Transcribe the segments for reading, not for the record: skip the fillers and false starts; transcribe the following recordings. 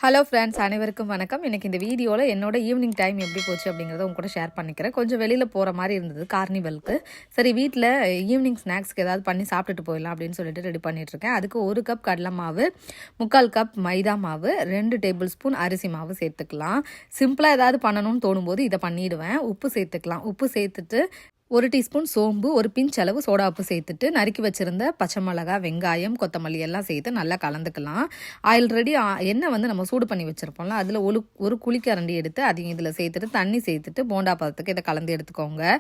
Hello friends, அனைவருக்கும் வணக்கம். எனக்கு இந்த வீடியோவில் என்னோட ஈவினிங் டைம் எப்படி போச்சு அப்படிங்கிறத உங்க கூட ஷேர் பண்ணிக்கிறேன். கொஞ்சம் வெளியில் போகிற மாதிரி இருந்தது கார்னிவலுக்கு. சரி, வீட்டில் ஈவினிங் ஸ்நாக்ஸ்க்கு ஏதாவது பண்ணி சாப்பிட்டுட்டு போயிடலாம் அப்படின்னு சொல்லிட்டு ரெடி பண்ணிகிட்ருக்கேன். அதுக்கு 1 கப் கடலை மாவு, 3/4 கப் மைதா மாவு, 2 டேபிள் ஸ்பூன் அரிசி மாவு சேர்த்துக்கலாம். சிம்பிளாக ஏதாவது பண்ணணும்னு தோணும்போது இதை பண்ணிவிடுவேன். உப்பு சேர்த்துக்கலாம். உப்பு சேர்த்துட்டு 1 டீஸ்பூன் சோம்பு, ஒரு பிஞ்ச் அளவு சோடா உப்பு சேர்த்துட்டு நறுக்கி வச்சுருந்த பச்சை மிளகா, வெங்காயம், கொத்தமல்லி எல்லாம் சேர்த்து நல்லா கலந்துக்கலாம். ஆல்ரெடி எண்ணெய் நம்ம சூடு பண்ணி வச்சுருப்போம்ல, அதில் ஒரு குழிக்கரண்டி எடுத்து அதையும் இதில் சேர்த்துட்டு தண்ணி சேர்த்துட்டு போண்டா பதத்துக்கு இதை கலந்து எடுத்துக்கோங்க.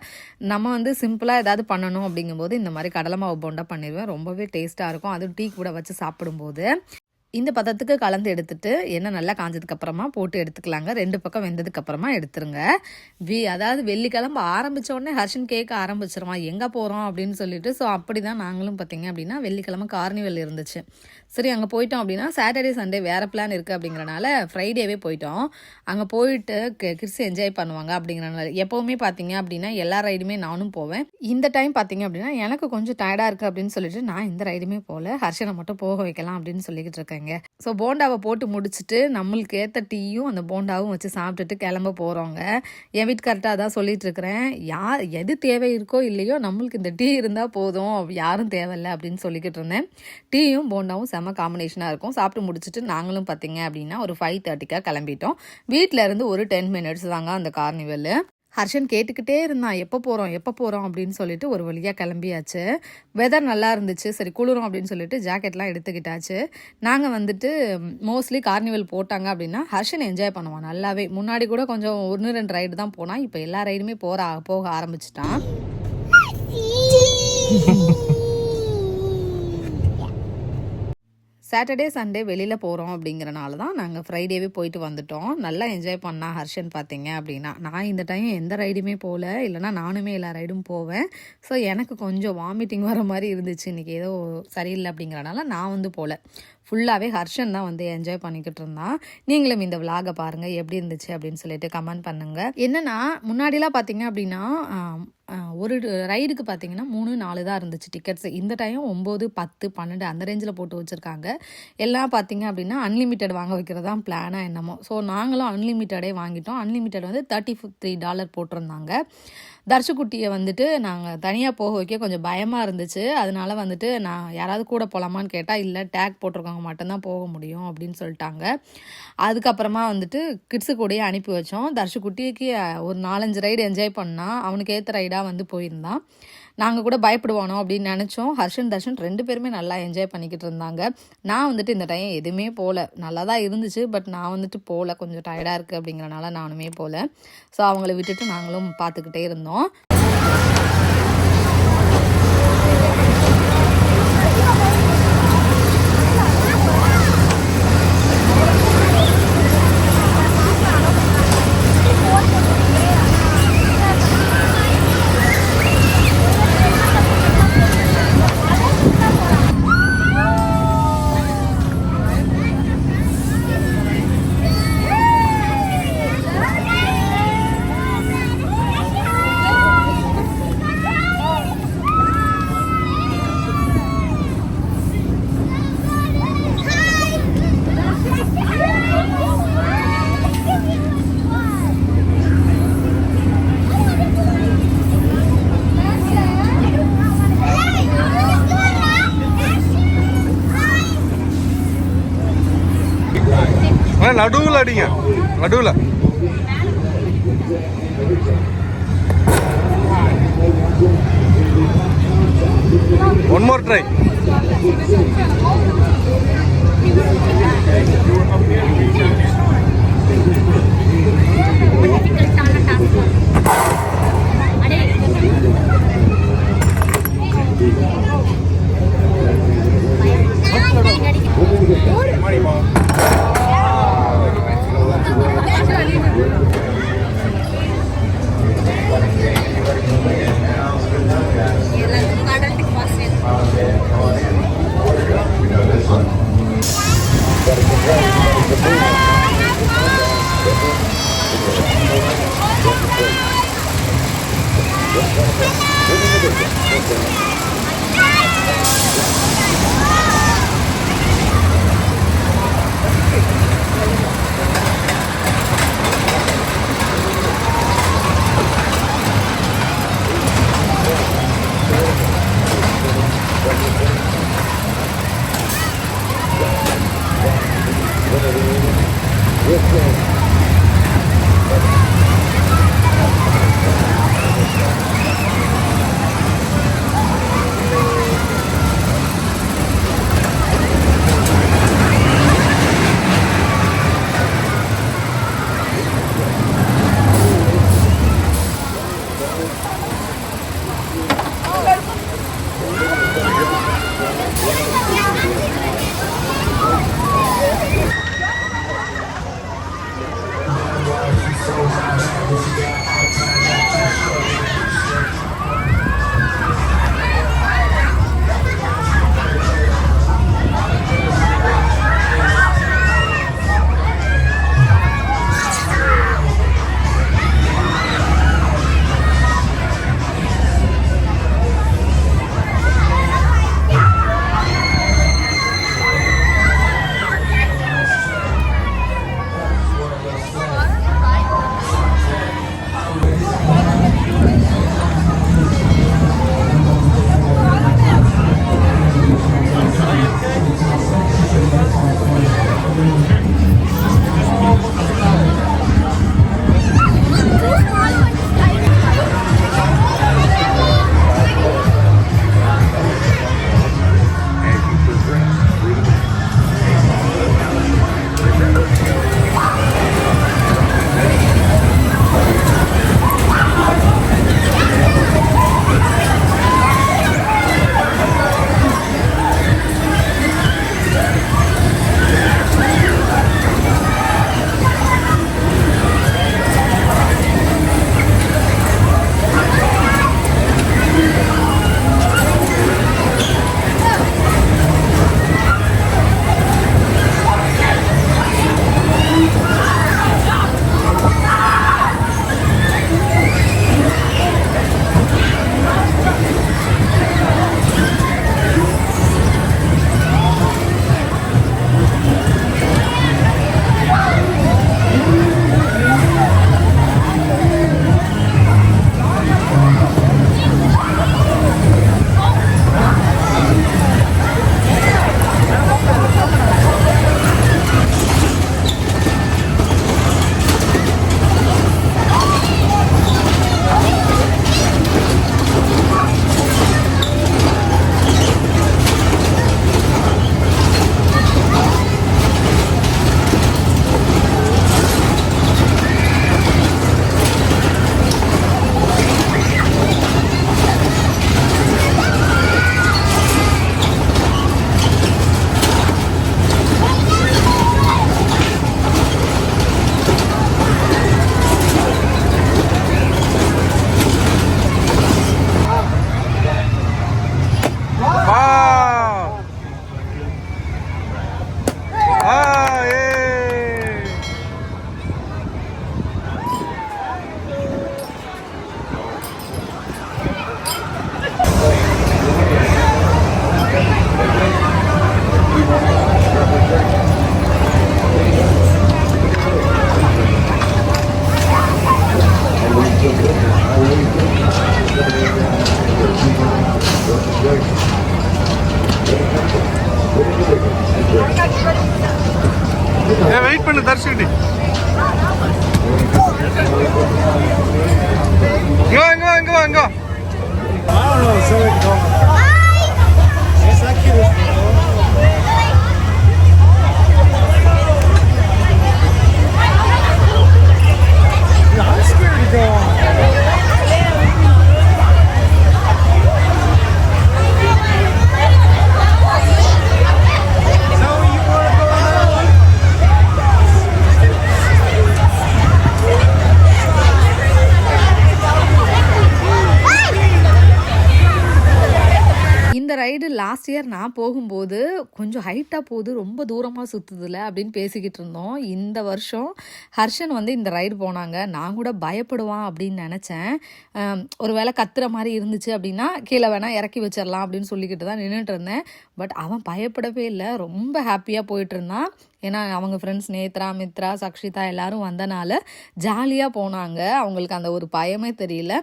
நம்ம சிம்பிளாக ஏதாவது பண்ணணும் அப்படிங்கும்போது இந்த மாதிரி கடலை மாவு போண்டா பண்ணிடுவேன். ரொம்பவே டேஸ்ட்டாக இருக்கும். அதுவும் டீ கூட வச்சு சாப்பிடும்போது இந்த பதத்துக்கு கலந்து எடுத்துட்டு எண்ணெய் நல்லா காஞ்சதுக்கப்புறமா போட்டு எடுத்துக்கலாங்க. 2 பக்கம் வெந்ததுக்கப்புறமா எடுத்துருங்க. அதாவது வெள்ளிக்கிழமை ஆரம்பித்த உடனே ஹர்ஷன் கேட்க ஆரம்பிச்சிருவான், எங்கே போகிறோம் அப்படின்னு சொல்லிட்டு. ஸோ அப்படி தான் நாங்களும் பார்த்திங்க அப்படின்னா வெள்ளிக்கிழமை கார்னிவல் இருந்துச்சு. சரி, அங்கே போயிட்டோம் அப்படின்னா சாட்டர்டே சண்டே வேறு பிளான் இருக்குது அப்படிங்கிறனால ஃப்ரைடேவே போயிட்டோம். அங்கே போயிட்டு கிட்ஸ் என்ஜாய் பண்ணுவாங்க அப்படிங்கிறனால எப்போவுமே பார்த்திங்க அப்படின்னா எல்லா ரைடுமே நானும் போவேன். இந்த டைம் பார்த்திங்க அப்படின்னா எனக்கு கொஞ்சம் டயர்டாக இருக்குது அப்படின்னு சொல்லிட்டு நான் இந்த ரைடுமே போகல. ஹர்ஷனை மட்டும் போக வைக்கலாம் அப்படின்னு சொல்லிக்கிட்டு இருக்கேங்க. ஸோ போண்டாவை போட்டு முடிச்சுட்டு நம்மளுக்கு ஏற்ற டீயும் அந்த போண்டாவும் வச்சு சாப்பிட்டுட்டு கிளம்ப போகிறோங்க. என் வீட்டுக்கார்ட்டாக தான் சொல்லிட்டு இருக்கிறேன், எது தேவை இருக்கோ இல்லையோ நம்மளுக்கு இந்த டீ இருந்தால் போதும், யாரும் தேவையில்லை அப்படின்னு சொல்லிக்கிட்டு இருந்தேன். டீயும் போண்டாவும் செம்ம காம்பினேஷனாக இருக்கும். சாப்பிட்டு முடிச்சுட்டு நாங்களும் பார்த்தீங்க அப்படின்னா ஒரு 5:30க்காக கிளம்பிட்டோம். வீட்டில் இருந்து ஒரு 10 மினிட்ஸ் தாங்க அந்த கார்னிவல். ஹர்ஷன் கேட்டுக்கிட்டே இருந்தான், எப்போ போகிறோம் அப்படின்னு சொல்லிட்டு ஒரு வழியாக கிளம்பியாச்சு. வெதர் நல்லா இருந்துச்சு. சரி, குளிரும் அப்படின்னு சொல்லிட்டு ஜாக்கெட்லாம் எடுத்துக்கிட்டாச்சு. நாங்கள் மோஸ்ட்லி கார்னிவல் போட்டாங்க அப்படின்னா ஹர்ஷன் என்ஜாய் பண்ணுவான் நல்லாவே. முன்னாடி கூட கொஞ்சம் 1-2 ரைடு தான் போனான். இப்போ எல்லா ரைடுமே போக ஆரம்பிச்சிட்டான். சாட்டர்டே சண்டே வெளியில் போகிறோம் அப்படிங்கிறனால தான் நாங்கள் ஃப்ரைடேவே போயிட்டு வந்துட்டோம். நல்லா என்ஜாய் பண்ணால் ஹர்ஷன் பார்த்தீங்க அப்படின்னா. நான் இந்த டைம் எந்த ரைடுமே போகல, இல்லைனா நானுமே எல்லா ரைடும் போவேன். ஸோ எனக்கு கொஞ்சம் வாமிட்டிங் வர மாதிரி இருந்துச்சு. இன்றைக்கி ஏதோ சரியில்லை அப்படிங்கிறனால நான் போகல. ஃபுல்லாகவே ஹர்ஷன் தான் என்ஜாய் பண்ணிக்கிட்டு இருந்தான். நீங்களும் இந்த விலாகை பாருங்கள், எப்படி இருந்துச்சு அப்படின்னு சொல்லிட்டு கமெண்ட் பண்ணுங்கள். என்னென்னா முன்னாடிலாம் பார்த்தீங்க அப்படின்னா ஒரு ரைடுக்கு பார்த்தீங்கன்னா 3-4 தான் இருந்துச்சு டிக்கெட்ஸ். இந்த டைம் 9, 10, 12 அந்த ரேஞ்சில் போட்டு வச்சுருக்காங்க. எல்லாம் பார்த்தீங்க அப்படின்னா அன்லிமிட்டட் வாங்க வைக்கிறது தான் பிளானாக என்னமோ. ஸோ நாங்களும் அன்லிமிட்டடே வாங்கிட்டோம். அன்லிமிட்டட் $33 போட்டிருந்தாங்க. தர்ஷுக்குட்டியை நாங்கள் தனியாக போக வைக்க கொஞ்சம் பயமாக இருந்துச்சு. அதனால நான் யாராவது கூட போகலாமான்னு கேட்டால் இல்லை, டேக் போட்டிருக்கவங்க மட்டும்தான் போக முடியும் அப்படின்னு சொல்லிட்டாங்க. அதுக்கப்புறமா கிட்ஸு கூடயே அனுப்பி வச்சோம். தர்ஷுக்குட்டிக்கு ஒரு 4-5 ரைடு என்ஜாய் பண்ணால் அவனுக்கு ஏற்ற ரைடாக போயிருந்தான். நாங்கள் கூட பயப்படுவானோ அப்படின்னு நினச்சோம். ஹர்ஷன், தர்ஷன் 2 பேருமே நல்லா என்ஜாய் பண்ணிக்கிட்டு இருந்தாங்க. நான் இந்த டைம் எதுவுமே போகல. நல்லா தான் இருந்துச்சு, பட் நான் போகல. கொஞ்சம் டயர்டாக இருக்குது அப்படிங்கிறனால நானுமே போகல. ஸோ அவங்கள விட்டுட்டு நாங்களும் பார்த்துக்கிட்டே இருந்தோம். நடுவில் அடிங்க, நடுவில். One more try. வெயிட் பண்ணு தர்ஷினி. இங்க வா. I don't know, so we can go. It's not cute. Yeah, I'm scared to go on. Zoe, you want to go on that one? இந்த ரைடு லாஸ்ட் இயர் நான் போகும்போது கொஞ்சம் ஹைட்டாக போகுது, ரொம்ப தூரமாக சுற்றுதில்ல அப்படின்னு பேசிக்கிட்டு இருந்தோம். இந்த வருஷம் ஹர்ஷன் வந்து இந்த ரைடு போனாங்க. நான் கூட பயப்படுவான் அப்படின்னு நினச்சேன். ஒரு வேளை கத்துற மாதிரி இருந்துச்சு அப்படின்னா கீழே வேணால் இறக்கி வச்சிடலாம் அப்படின்னு சொல்லிக்கிட்டு தான் நின்றுட்டு இருந்தேன். பட் அவன் பயப்படவே இல்லை, ரொம்ப ஹாப்பியாக போயிட்டு இருந்தான். ஏன்னா அவங்க ஃப்ரெண்ட்ஸ் நேத்ரா, மித்ரா, சக்ஷிதா எல்லாரும் வந்தனால ஜாலியாக போனாங்க. அவங்களுக்கு அந்த ஒரு பயமே தெரியல.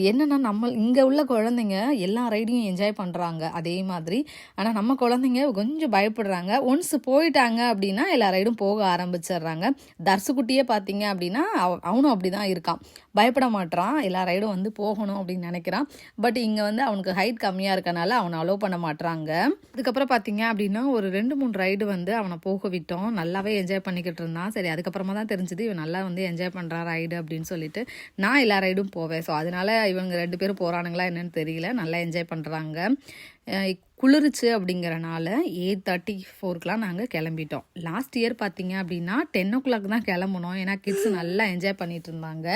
என்னென்னா நம்ம இங்கே உள்ள குழந்தைங்க எல்லா ரைடையும் என்ஜாய் பண்ணுறாங்க அதே மாதிரி. ஆனால் நம்ம குழந்தைங்க கொஞ்சம் பயப்படுறாங்க. ஒன்ஸ் போயிட்டாங்க அப்படின்னா எல்லா ரைடும் போக ஆரம்பிச்சிடுறாங்க. தர்சுக்குட்டியே பார்த்தீங்க அப்படின்னா அவனும் அப்படி தான் இருக்கான், பயப்பட மாட்டான், எல்லா ரைடும் வந்து போகணும் அப்படின்னு நினைக்கிறான். பட் இங்கே வந்து அவனுக்கு ஹைட் கம்மியாக இருக்கனால அவனை அலோவ் பண்ண மாட்டுறாங்க. அதுக்கப்புறம் பார்த்தீங்க அப்படின்னா ஒரு 2-3 ரைடு வந்து அவனை போக விட்டோம். நல்லாவே என்ஜாய் பண்ணிக்கிட்டு இருந்தான். சரி, அதுக்கப்புறமா தான் தெரிஞ்சது இவன் நல்லா வந்து என்ஜாய் பண்ணுறான் ரைடு அப்படின்னு சொல்லிட்டு. நான் எல்லா ரைடும் போவேன். ஸோ அதனால இவங்க 2 பேரும் போகிறானுங்களா என்னன்னு தெரியல, நல்லா என்ஜாய் பண்ணுறாங்க. குளிர்ச்சு அப்படிங்கிறனால 8:34க்கெலாம் நாங்கள் கிளம்பிட்டோம். லாஸ்ட் இயர் பார்த்தீங்க அப்படின்னா 10 o'clock தான் கிளம்புனோம். ஏன்னா கிட்ஸ் நல்லா என்ஜாய் பண்ணிட்டு இருந்தாங்க.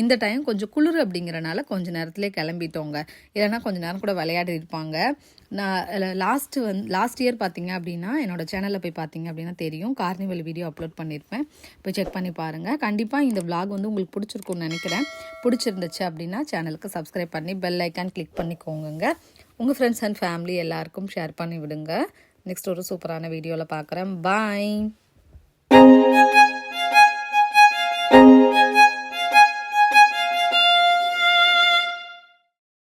இந்த டைம் கொஞ்சம் குளிர் அப்படிங்கிறனால கொஞ்சம் நேரத்துலேயே கிளம்பிட்டோங்க. இல்லைன்னா கொஞ்சம் நேரம் கூட விளையாடி இருப்பாங்க. நான் லாஸ்ட் இயர் பார்த்தீங்க அப்படின்னா என்னோடய சேனலில் போய் பார்த்தீங்க அப்படின்னா தெரியும், கார்னிவல் வீடியோ அப்லோட் பண்ணியிருப்பேன், போய் செக் பண்ணி பாருங்கள். கண்டிப்பாக இந்த vlog வந்து உங்களுக்கு பிடிச்சிருக்கும்னு நினைக்கிறேன். பிடிச்சிருந்துச்சு அப்படின்னா சேனலுக்கு சப்ஸ்கிரைப் பண்ணி பெல் ஐக்கான் கிளிக் பண்ணிக்கோங்க. உங்கள் ஃப்ரெண்ட்ஸ் அண்ட் ஃபேமிலி எல்லாருக்கும் ஷேர் பண்ணி விடுங்க. நெக்ஸ்ட் ஒரு சூப்பரான வீடியோவில் பார்க்குறேன். பாய்.